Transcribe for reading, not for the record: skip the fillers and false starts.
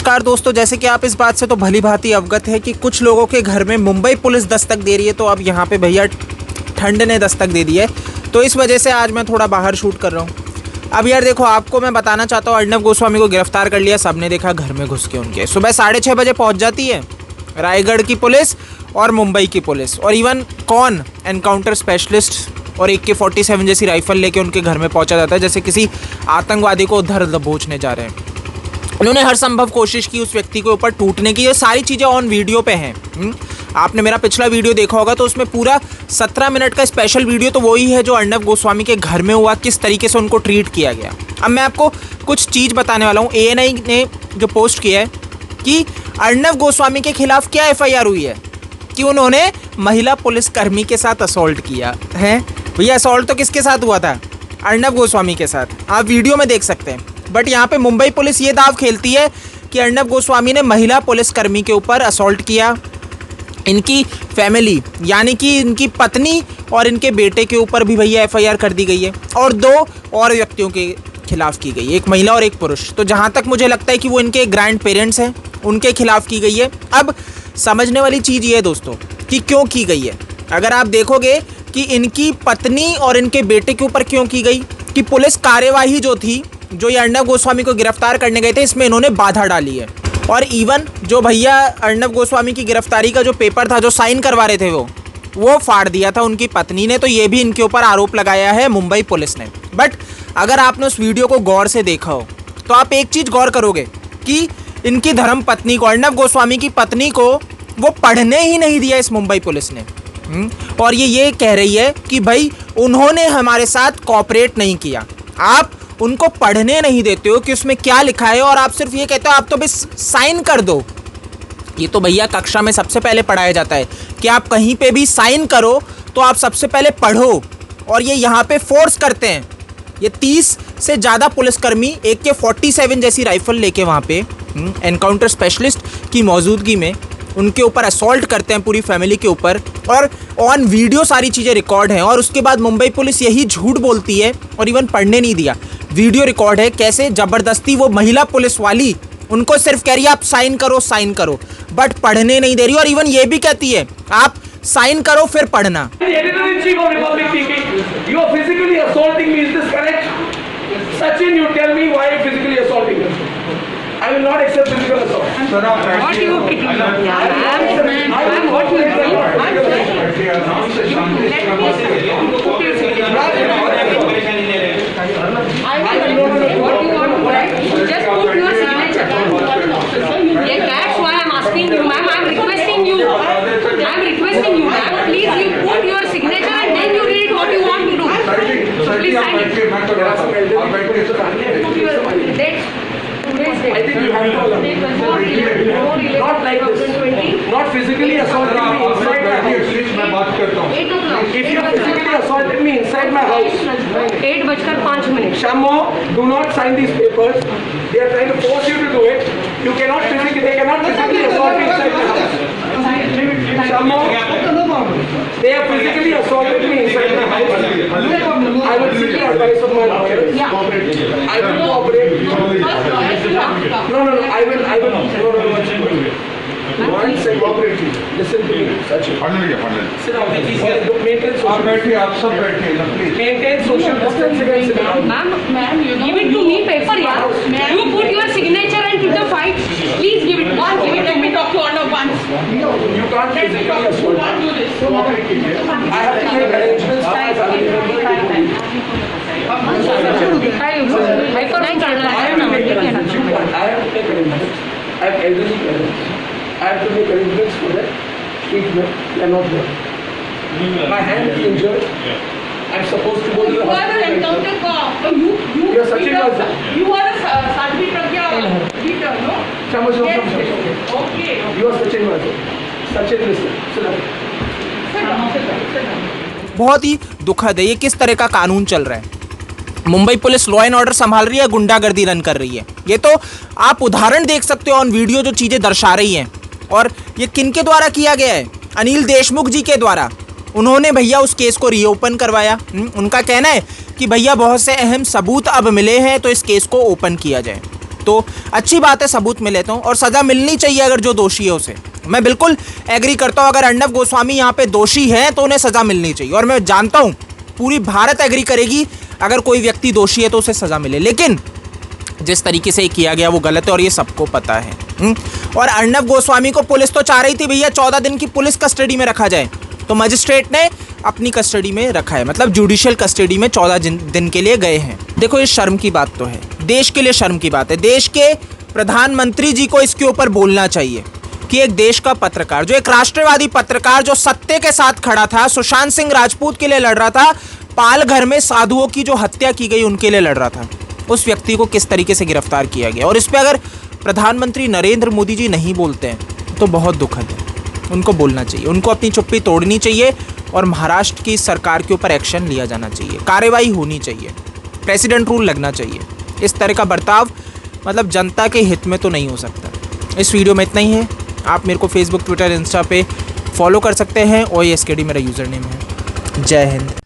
नमस्कार दोस्तों, जैसे कि आप इस बात से तो भली भांति अवगत है कि कुछ लोगों के घर में मुंबई पुलिस दस्तक दे रही है, तो अब यहाँ पे भैया ठंड ने दस्तक दे दी है। तो इस वजह से आज मैं थोड़ा बाहर शूट कर रहा हूँ। अब यार देखो, आपको मैं बताना चाहता हूँ, अर्नब गोस्वामी को गिरफ्तार कर लिया, सबने देखा घर में घुस के उनके। सुबह 6:30 बजे पहुँच जाती है रायगढ़ की पुलिस और मुंबई की पुलिस, और इवन कौन एनकाउंटर स्पेशलिस्ट और AK-47 जैसी राइफल लेके उनके घर में पहुँचा जाता है, जैसे किसी आतंकवादी को उधर दबोचने जा रहे हैं। उन्होंने हर संभव कोशिश की उस व्यक्ति के ऊपर टूटने की। ये सारी चीज़ें ऑन वीडियो पे हैं। आपने मेरा पिछला वीडियो देखा होगा, तो उसमें पूरा 17 मिनट का स्पेशल वीडियो तो वही है जो अर्नब गोस्वामी के घर में हुआ, किस तरीके से उनको ट्रीट किया गया। अब मैं आपको कुछ चीज़ बताने वाला हूँ। ANI ने जो पोस्ट किया है कि अर्नब गोस्वामी के खिलाफ क्या FIR हुई है कि उन्होंने महिला पुलिसकर्मी के साथ असॉल्ट किया है। भैया असॉल्ट तो किसके साथ हुआ था? अर्नब गोस्वामी के साथ। आप वीडियो में देख सकते हैं। बट यहाँ पे मुंबई पुलिस ये दाव खेलती है कि अर्नब गोस्वामी ने महिला पुलिसकर्मी के ऊपर असॉल्ट किया। इनकी फैमिली यानी कि इनकी पत्नी और इनके बेटे के ऊपर भी भैया FIR कर दी गई है, और 2 और व्यक्तियों के खिलाफ की गई है, एक महिला और एक पुरुष। तो जहाँ तक मुझे लगता है कि वो इनके ग्रैंड पेरेंट्स हैं, उनके खिलाफ की गई है। अब समझने वाली चीज़ ये है दोस्तों कि क्यों की गई है। अगर आप देखोगे कि इनकी पत्नी और इनके बेटे के ऊपर क्यों की गई, कि पुलिस कार्यवाही जो थी, जो ये अर्नब गोस्वामी को गिरफ्तार करने गए थे, इसमें इन्होंने बाधा डाली है। और इवन जो भैया अर्नब गोस्वामी की गिरफ्तारी का जो पेपर था, जो साइन करवा रहे थे, वो फाड़ दिया था उनकी पत्नी ने। तो ये भी इनके ऊपर आरोप लगाया है मुंबई पुलिस ने। बट अगर आपने उस वीडियो को गौर से देखा हो तो आप एक चीज़ गौर करोगे कि इनकी धर्म पत्नी को, अर्नब गोस्वामी की पत्नी को, वो पढ़ने ही नहीं दिया इस मुंबई पुलिस ने। और ये कह रही है कि भाई उन्होंने हमारे साथ कोऑपरेट नहीं किया। आप उनको पढ़ने नहीं देते हो कि उसमें क्या लिखा है, और आप सिर्फ ये कहते हो आप तो बस साइन कर दो। ये तो भैया कक्षा में सबसे पहले पढ़ाया जाता है कि आप कहीं पे भी साइन करो तो आप सबसे पहले पढ़ो, और ये यहाँ पे फोर्स करते हैं। ये 30 से ज़्यादा पुलिसकर्मी AK-47 जैसी राइफल लेके वहाँ पे एनकाउंटर स्पेशलिस्ट की मौजूदगी में उनके ऊपर असॉल्ट करते हैं, पूरी फैमिली के ऊपर, और ऑन वीडियो सारी चीज़ें रिकॉर्ड हैं। और उसके बाद मुंबई पुलिस यही झूठ बोलती है और इवन पढ़ने नहीं दिया। वीडियो रिकॉर्ड है कैसे ज़बरदस्ती वो महिला पुलिस वाली उनको सिर्फ कह रही है आप साइन करो, बट पढ़ने नहीं दे रही। और इवन ये भी कहती है आप साइन करो फिर पढ़ना। I will not accept physical assault. What you picking up? I'm what you just put your signature. Yeah, that's why I'm asking you, ma'am. I'm requesting you, ma'am. Please, you put your signature and then you read what you want to do. Please sign it. I think you have to not like this. Not physically assaulting me inside my house. If you physically assaulted me inside my house, 8:05. Shamo, do not sign these papers. They are trying to force you to do it. You cannot physically, they cannot physically assault me inside my house. Shamo, they have physically assaulted me inside my house. I will seek the advice of my lawyers. I will cooperate. No, I will, One second, cooperate. Listen to me, Sachin. Sit down. Maintain social distancing. आप सब बैठिए ना please. Maintain social distancing and sit down. Ma'am, you give it to me paper, yeah. You put your signature and put the fight. Please give it. Give it. Let me talk to Arnab once. You can't physically assault. Can't do this. I have to make arrangements. I have to make arrangements. I have elderly parents. I have to make arrangements for their treatment. They are not there. My hand is injured. I'm supposed to go to the You are the hospital. encounter cop. You are Sachin Vaza. You are the Sadhvi Pragya leader, no? Come. Okay. You are Sachin Vaza. Sachin, listen. Sit down. Sit down. बहुत ही दुखद है। ये किस तरह का कानून चल रहा है? Mumbai police law and order संभाल रही है, गुंडागर्दी रन कर रही है। ये तो आप उदाहरण देख सकते हो ऑन वीडियो, जो चीज़ें दर्शा रही हैं। और ये किनके द्वारा किया गया है? अनिल देशमुख जी के द्वारा। उन्होंने भैया उस केस को रीओपन करवाया। उनका कहना है कि भैया बहुत से अहम सबूत अब मिले हैं, तो इस केस को ओपन किया जाए। तो अच्छी बात है, सबूत मिले तो, और सज़ा मिलनी चाहिए अगर जो दोषी है उसे। मैं बिल्कुल एग्री करता हूँ, अगर अर्नब गोस्वामी यहाँ पे दोषी हैं तो उन्हें सज़ा मिलनी चाहिए, और मैं जानता हूँ पूरी भारत एग्री करेगी अगर कोई व्यक्ति दोषी है तो उसे सज़ा मिले। लेकिन जिस तरीके से किया गया वो गलत है और ये सबको पता है। और अर्नब गोस्वामी को पुलिस तो चाह रही थी भैया 14 दिन की पुलिस कस्टडी में रखा जाए, तो मजिस्ट्रेट ने अपनी कस्टडी में रखा है, मतलब जुडिशियल कस्टडी में 14 दिन के लिए गए हैं। देखो ये शर्म की बात तो है, देश के लिए शर्म की बात है। देश के प्रधानमंत्री जी को इसके ऊपर बोलना चाहिए कि एक देश का पत्रकार, जो एक राष्ट्रवादी पत्रकार जो सत्य के साथ खड़ा था, सुशांत सिंह राजपूत के लिए लड़ रहा था, पालघर में साधुओं की जो हत्या की गई उनके लिए लड़ रहा था, उस व्यक्ति को किस तरीके से गिरफ्तार किया गया। और इस पर अगर प्रधानमंत्री नरेंद्र मोदी जी नहीं बोलते हैं तो बहुत दुखद है। उनको बोलना चाहिए, उनको अपनी चुप्पी तोड़नी चाहिए और महाराष्ट्र की सरकार के ऊपर एक्शन लिया जाना चाहिए, कार्रवाई होनी चाहिए, प्रेसिडेंट रूल लगना चाहिए। इस तरह का बर्ताव मतलब जनता के हित में तो नहीं हो सकता। इस वीडियो में इतना ही है। आप मेरे को फेसबुक, ट्विटर, इंस्टा पे फॉलो कर सकते हैं। OASKD मेरा यूज़र नेम है। जय हिंद।